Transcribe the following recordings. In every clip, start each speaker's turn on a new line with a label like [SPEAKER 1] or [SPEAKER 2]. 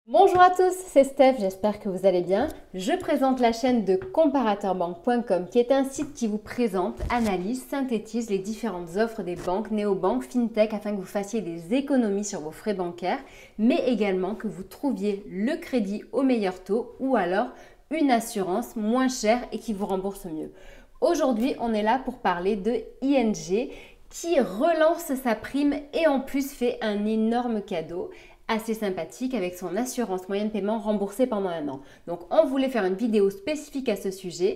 [SPEAKER 1] Bonjour à tous, c'est Steph, j'espère que vous allez bien. Je présente la chaîne de comparateurbanque.com qui est un site qui vous présente, analyse, synthétise les différentes offres des banques, néobanques, fintech afin que vous fassiez des économies sur vos frais bancaires, mais également que vous trouviez le crédit au meilleur taux ou alors une assurance moins chère et qui vous rembourse mieux. Aujourd'hui, on est là pour parler de ING qui relance sa prime et en plus fait un énorme cadeau assez sympathique avec son assurance moyenne paiement remboursée pendant un an. Donc on voulait faire une vidéo spécifique à ce sujet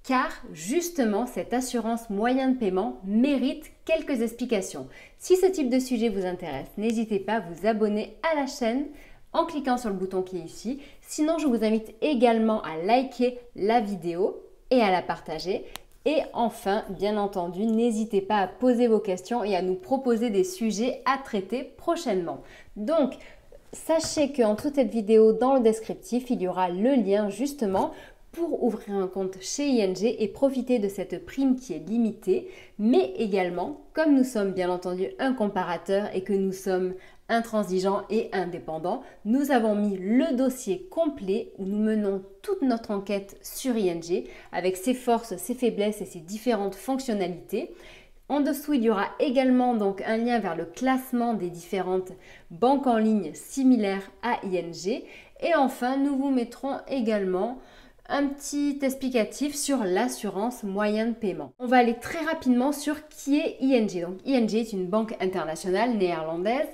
[SPEAKER 1] car justement cette assurance moyenne paiement mérite quelques explications. Si ce type de sujet vous intéresse, n'hésitez pas à vous abonner à la chaîne en cliquant sur le bouton qui est ici. Sinon, je vous invite également à liker la vidéo et à la partager. Et enfin, bien entendu, n'hésitez pas à poser vos questions et à nous proposer des sujets à traiter prochainement. Donc, sachez qu'en toute cette vidéo, dans le descriptif, il y aura le lien justement pour ouvrir un compte chez ING et profiter de cette prime qui est limitée. Mais également, comme nous sommes bien entendu un comparateur et que nous sommes intransigeants et indépendants, nous avons mis le dossier complet où nous menons toute notre enquête sur ING avec ses forces, ses faiblesses et ses différentes fonctionnalités. En dessous, il y aura également donc un lien vers le classement des différentes banques en ligne similaires à ING. Et enfin, nous vous mettrons également un petit explicatif sur l'assurance moyenne paiement. On va aller très rapidement sur qui est ING. Donc ING est une banque internationale néerlandaise.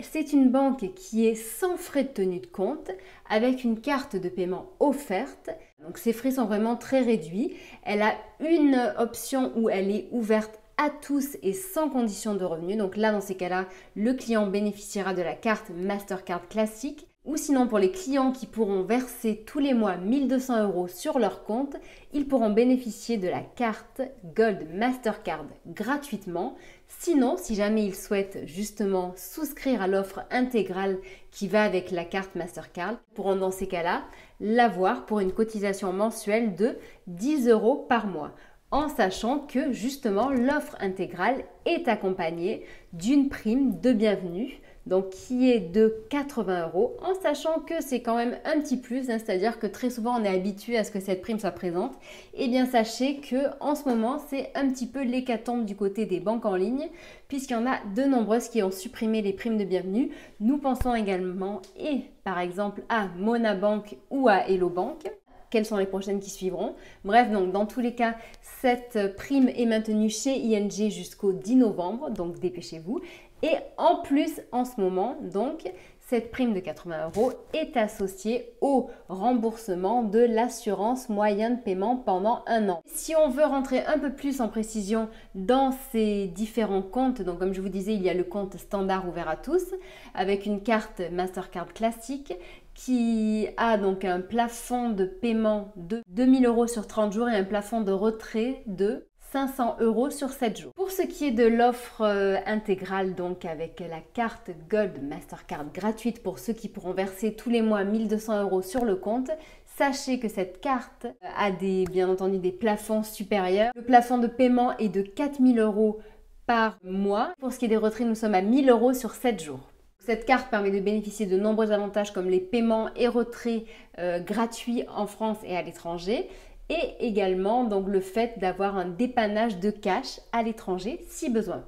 [SPEAKER 1] C'est une banque qui est sans frais de tenue de compte avec une carte de paiement offerte. Donc ses frais sont vraiment très réduits. Elle a une option où elle est ouverte à tous et sans condition de revenu. Donc là, dans ces cas-là, le client bénéficiera de la carte Mastercard classique. Ou sinon, pour les clients qui pourront verser tous les mois 1 200 € sur leur compte, ils pourront bénéficier de la carte Gold Mastercard gratuitement. Sinon, si jamais ils souhaitent justement souscrire à l'offre intégrale qui va avec la carte Mastercard, ils pourront dans ces cas-là l'avoir pour une cotisation mensuelle de 10 € par mois, en sachant que justement l'offre intégrale est accompagnée d'une prime de bienvenue, donc qui est de 80 €, en sachant que c'est quand même un petit plus, hein, c'est-à-dire que très souvent on est habitué à ce que cette prime soit présente. Et bien sachez que en ce moment c'est un petit peu l'hécatombe du côté des banques en ligne, puisqu'il y en a de nombreuses qui ont supprimé les primes de bienvenue. Nous pensons également, et par exemple à Monabank ou à Hello Bank. Quelles sont les prochaines qui suivront. Bref, donc dans tous les cas, cette prime est maintenue chez ING jusqu'au 10 novembre, donc dépêchez-vous. Et en plus, en ce moment, donc, cette prime de 80 € est associée au remboursement de l'assurance moyenne paiement pendant un an. Si on veut rentrer un peu plus en précision dans ces différents comptes, donc comme je vous disais, il y a le compte standard ouvert à tous avec une carte Mastercard classique qui a donc un plafond de paiement de 2 000 € sur 30 jours et un plafond de retrait de 500 € sur 7 jours. Pour ce qui est de l'offre intégrale, donc avec la carte Gold Mastercard gratuite pour ceux qui pourront verser tous les mois 1 200 € sur le compte, sachez que cette carte a bien entendu des plafonds supérieurs. Le plafond de paiement est de 4 000 € par mois. Pour ce qui est des retraits, nous sommes à 1 000 € sur 7 jours. Cette carte permet de bénéficier de nombreux avantages comme les paiements et retraits gratuits en France et à l'étranger, et également donc le fait d'avoir un dépannage de cash à l'étranger si besoin.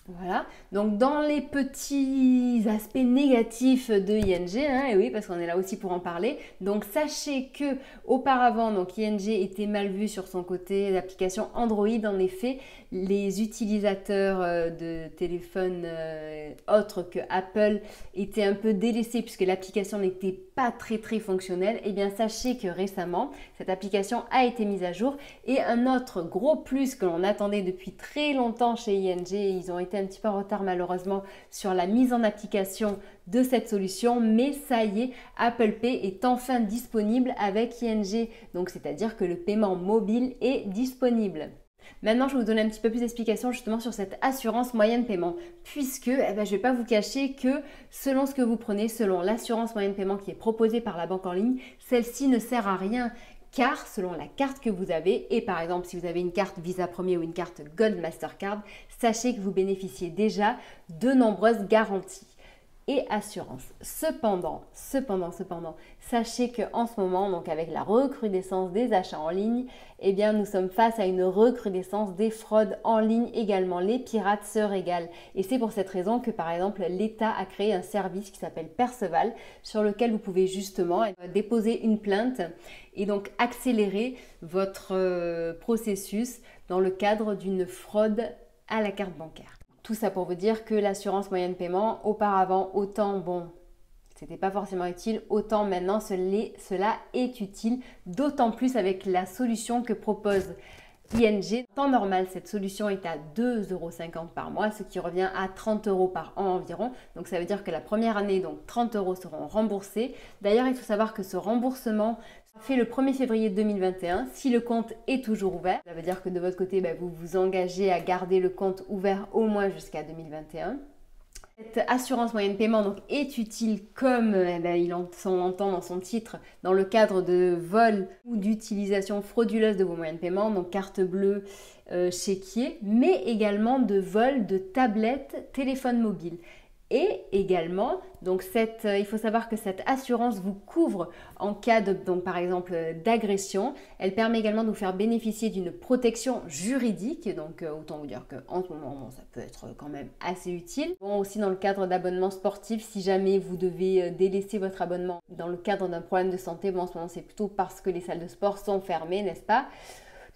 [SPEAKER 1] Voilà, donc dans les petits aspects négatifs de ING, hein, et oui, parce qu'on est là aussi pour en parler, donc sachez que auparavant, donc ING était mal vu sur son côté d'application Android. En effet, les utilisateurs de téléphones autres que Apple étaient un peu délaissés puisque l'application n'était pas très fonctionnelle. Et bien sachez que récemment, cette application a été mise à jour. Et un autre gros plus que l'on attendait depuis très longtemps chez ING, ils ont été un petit peu en retard malheureusement sur la mise en application de cette solution, mais ça y est, Apple Pay est enfin disponible avec ING, donc c'est-à-dire que le paiement mobile est disponible. Maintenant, je vais vous donner un petit peu plus d'explications justement sur cette assurance moyenne paiement, puisque je ne vais pas vous cacher que selon ce que vous prenez, selon l'assurance moyenne paiement qui est proposée par la banque en ligne, celle-ci ne sert à rien car selon la carte que vous avez, et par exemple si vous avez une carte Visa Premier ou une carte Gold Mastercard, sachez que vous bénéficiez déjà de nombreuses garanties et assurances. Cependant, sachez qu'en ce moment, donc avec la recrudescence des achats en ligne, eh bien nous sommes face à une recrudescence des fraudes en ligne également. Les pirates se régalent. Et c'est pour cette raison que par exemple l'État a créé un service qui s'appelle Perceval, sur lequel vous pouvez justement déposer une plainte et donc accélérer votre processus dans le cadre d'une fraude à la carte bancaire. Tout ça pour vous dire que l'assurance moyen de paiement, auparavant, autant, c'était pas forcément utile, autant maintenant cela est utile, d'autant plus avec la solution que propose ING. En temps normal, cette solution est à 2,50 € par mois, ce qui revient à 30 € par an environ. Donc ça veut dire que la première année, donc 30 € seront remboursés. D'ailleurs, il faut savoir que ce remboursement fait le 1er février 2021 si le compte est toujours ouvert. Ça veut dire que de votre côté, vous vous engagez à garder le compte ouvert au moins jusqu'à 2021. Cette assurance moyen de paiement donc, est utile comme on l'entend dans son titre dans le cadre de vol ou d'utilisation frauduleuse de vos moyens de paiement, donc carte bleue, chéquier, mais également de vol de tablettes, téléphone mobile. Et également, donc il faut savoir que cette assurance vous couvre en cas de, donc par exemple d'agression. Elle permet également de vous faire bénéficier d'une protection juridique. Donc autant vous dire qu'en ce moment, ça peut être quand même assez utile. Bon, aussi dans le cadre d'abonnements sportifs, si jamais vous devez délaisser votre abonnement dans le cadre d'un problème de santé, en ce moment c'est plutôt parce que les salles de sport sont fermées, n'est-ce pas ?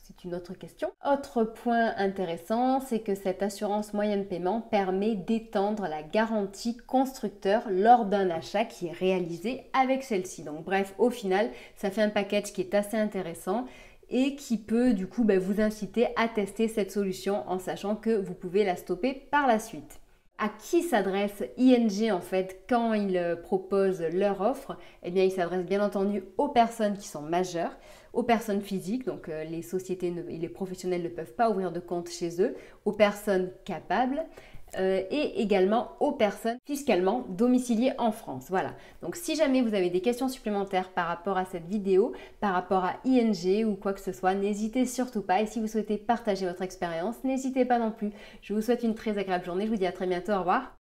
[SPEAKER 1] C'est une autre question. Autre point intéressant, c'est que cette assurance moyen de paiement permet d'étendre la garantie constructeur lors d'un achat qui est réalisé avec celle-ci. Donc bref, au final, ça fait un package qui est assez intéressant et qui peut du coup vous inciter à tester cette solution en sachant que vous pouvez la stopper par la suite. À qui s'adresse ING en fait quand ils proposent leur offre? Eh bien, ils s'adressent bien entendu aux personnes qui sont majeures, aux personnes physiques, donc les sociétés et les professionnels ne peuvent pas ouvrir de compte chez eux, aux personnes capables et également aux personnes fiscalement domiciliées en France. Voilà, donc si jamais vous avez des questions supplémentaires par rapport à cette vidéo, par rapport à ING ou quoi que ce soit, n'hésitez surtout pas. Et si vous souhaitez partager votre expérience, n'hésitez pas non plus. Je vous souhaite une très agréable journée, je vous dis à très bientôt, au revoir.